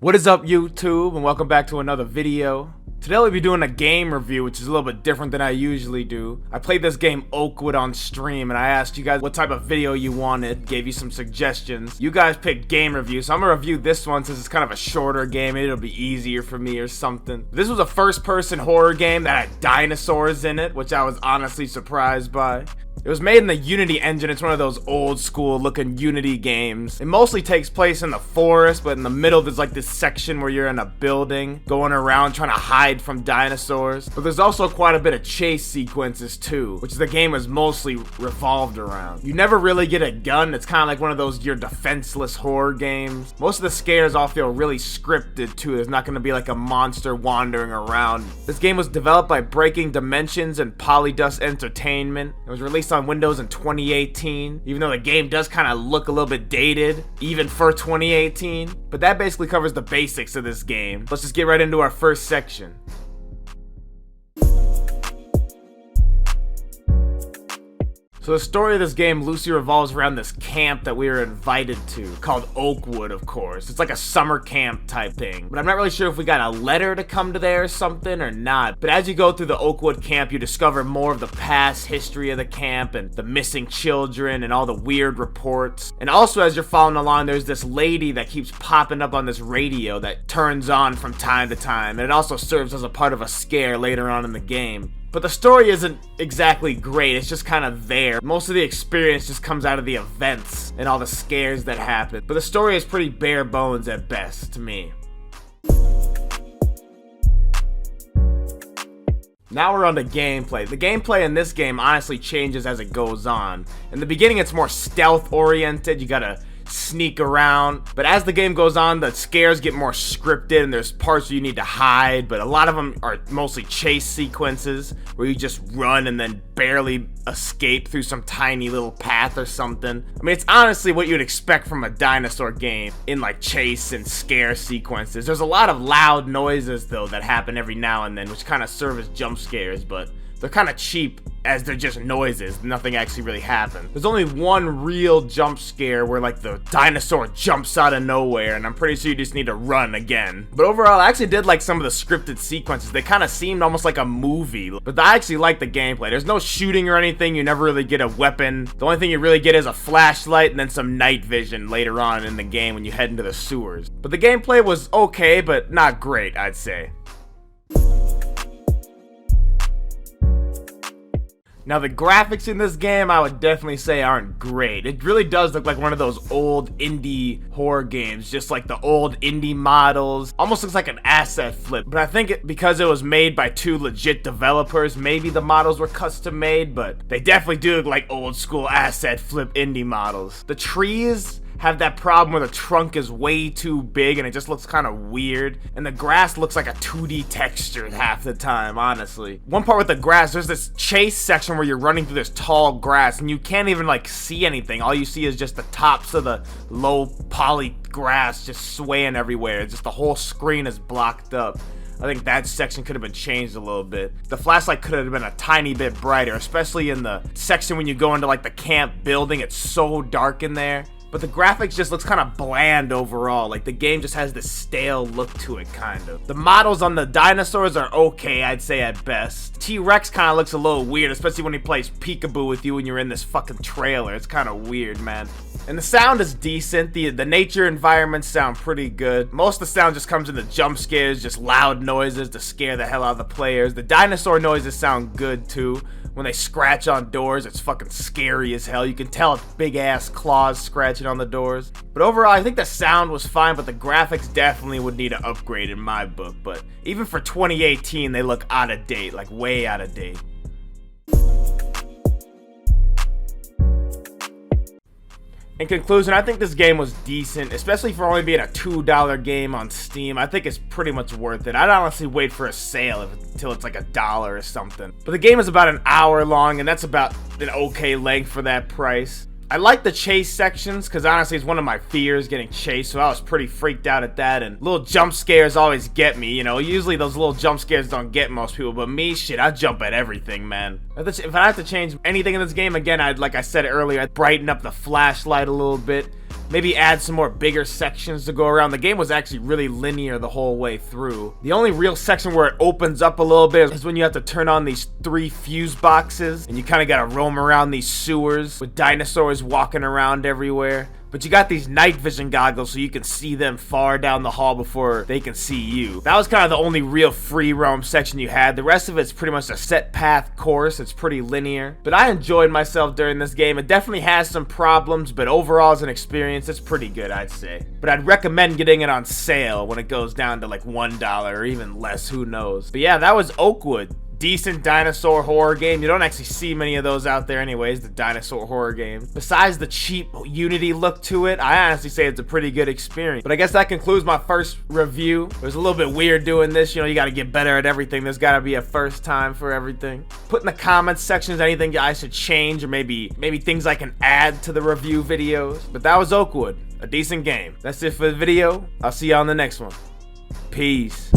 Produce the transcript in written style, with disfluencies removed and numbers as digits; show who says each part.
Speaker 1: What is up, YouTube, and welcome back to another video. Today we'll be doing a game review, which is a little bit different than I usually do. I played this game Oakwood on stream, and I asked you guys what type of video you wanted, gave you some suggestions. You guys picked game review, so I'm gonna review this one since it's kind of a shorter game. Maybe it'll be easier for me or something. This was a first-person horror game that had dinosaurs in it, which I was honestly surprised by. It was made in the Unity engine. It's one of those old school looking Unity games. It mostly takes place in the forest, but in the middle there's like this section where you're in a building going around trying to hide from dinosaurs. But there's also quite a bit of chase sequences too, which the game is mostly revolved around. You never really get a gun. It's kind of like one of those you're defenseless horror games. Most of the scares all feel really scripted too. There's not going to be like a monster wandering around. This game was developed by Breaking Dimensions and Polydust Entertainment. It was released on Windows in 2018, even though the game does kind of look a little bit dated, even for 2018. But that basically covers the basics of this game. Let's just get right into our first section. So the story of this game loosely revolves around this camp that we were invited to, called Oakwood, of course. It's like a summer camp type thing, but I'm not really sure if we got a letter to come to there or something or not. But as you go through the Oakwood camp, you discover more of the past history of the camp and the missing children and all the weird reports. And also as you're following along, there's this lady that keeps popping up on this radio that turns on from time to time, and it also serves as a part of a scare later on in the game. But the story isn't exactly great, it's just kind of there. Most of the experience just comes out of the events and all the scares that happen. But the story is pretty bare bones at best to me. Now we're on to gameplay. The gameplay in this game honestly changes as it goes on. In the beginning it's more stealth oriented, you gotta sneak around, but as the game goes on the scares get more scripted and there's parts where you need to hide, but a lot of them are mostly chase sequences where you just run and then barely escape through some tiny little path or something. I mean, it's honestly what you'd expect from a dinosaur game in like chase and scare sequences. There's a lot of loud noises though that happen every now and then, which kind of serve as jump scares, but they're kind of cheap as they're just noises. Nothing actually really happens. There's only one real jump scare where like the dinosaur jumps out of nowhere, and I'm pretty sure you just need to run again. But overall, I actually did like some of the scripted sequences. They kind of seemed almost like a movie, but I actually like the gameplay. There's no shooting or anything. You never really get a weapon. The only thing you really get is a flashlight and then some night vision later on in the game when you head into the sewers. But the gameplay was okay, but not great, I'd say. Now the graphics in this game I would definitely say aren't great. It really does look like one of those old indie horror games, just like the old indie models. Almost looks like an asset flip, but I think because it was made by two legit developers, maybe the models were custom made, but they definitely do look like old school asset flip indie models. The trees have that problem where the trunk is way too big and it just looks kind of weird, and the grass looks like a 2D texture half the time, honestly. One part with the grass, there's this chase section where you're running through this tall grass and you can't even like see anything. All you see is just the tops of the low poly grass just swaying everywhere. It's just the whole screen is blocked up. I think that section could have been changed a little bit. The flashlight could have been a tiny bit brighter, especially in the section when you go into like the camp building. It's so dark in there. But the graphics just looks kind of bland overall. Like the game just has this stale look to it, kind of. The models on the dinosaurs are okay, I'd say at best. T-Rex kind of looks a little weird, especially when he plays peekaboo with you when you're in this fucking trailer. It's kind of weird, man. And the sound is decent. The nature environments sound pretty good. Most of the sound just comes in the jump scares, just loud noises to scare the hell out of the players. The dinosaur noises sound good too. When they scratch on doors, it's fucking scary as hell. You can tell it's big ass claws scratching on the doors. But overall, I think the sound was fine, but the graphics definitely would need an upgrade in my book. But even for 2018, they look out of date, like way out of date. In conclusion, I think this game was decent, especially for only being a $2 game on Steam. I think it's pretty much worth it. I'd honestly wait for a sale until it's like $1 or something. But the game is about an hour long, and that's about an okay length for that price. I like the chase sections because honestly it's one of my fears, getting chased, so I was pretty freaked out at that, and little jump scares always get me, you know. Usually those little jump scares don't get most people, but me, shit, I jump at everything, man. If I have to change anything in this game again, like I said earlier, I'd brighten up the flashlight a little bit. Maybe add some more bigger sections to go around. The game was actually really linear the whole way through. The only real section where it opens up a little bit is when you have to turn on these 3 fuse boxes and you kind of gotta roam around these sewers with dinosaurs walking around everywhere. But you got these night vision goggles so you can see them far down the hall before they can see you. That was kind of the only real free roam section you had. The rest of it's pretty much a set path course. It's pretty linear. But I enjoyed myself during this game. It definitely has some problems, but overall as an experience, it's pretty good, I'd say. But I'd recommend getting it on sale when it goes down to like $1 or even less, who knows. But yeah, that was Oakwood. Decent dinosaur horror game. You don't actually see many of those out there anyways, the dinosaur horror game. Besides the cheap Unity look to it, I honestly say it's a pretty good experience. But I guess that concludes my first review. It was a little bit weird doing this, you know, you gotta get better at everything. There's gotta be a first time for everything. Put in the comments sections anything I should change or maybe things I can add to the review videos. But that was Oakwood, a decent game. That's it for the video. I'll see you on the next one. Peace.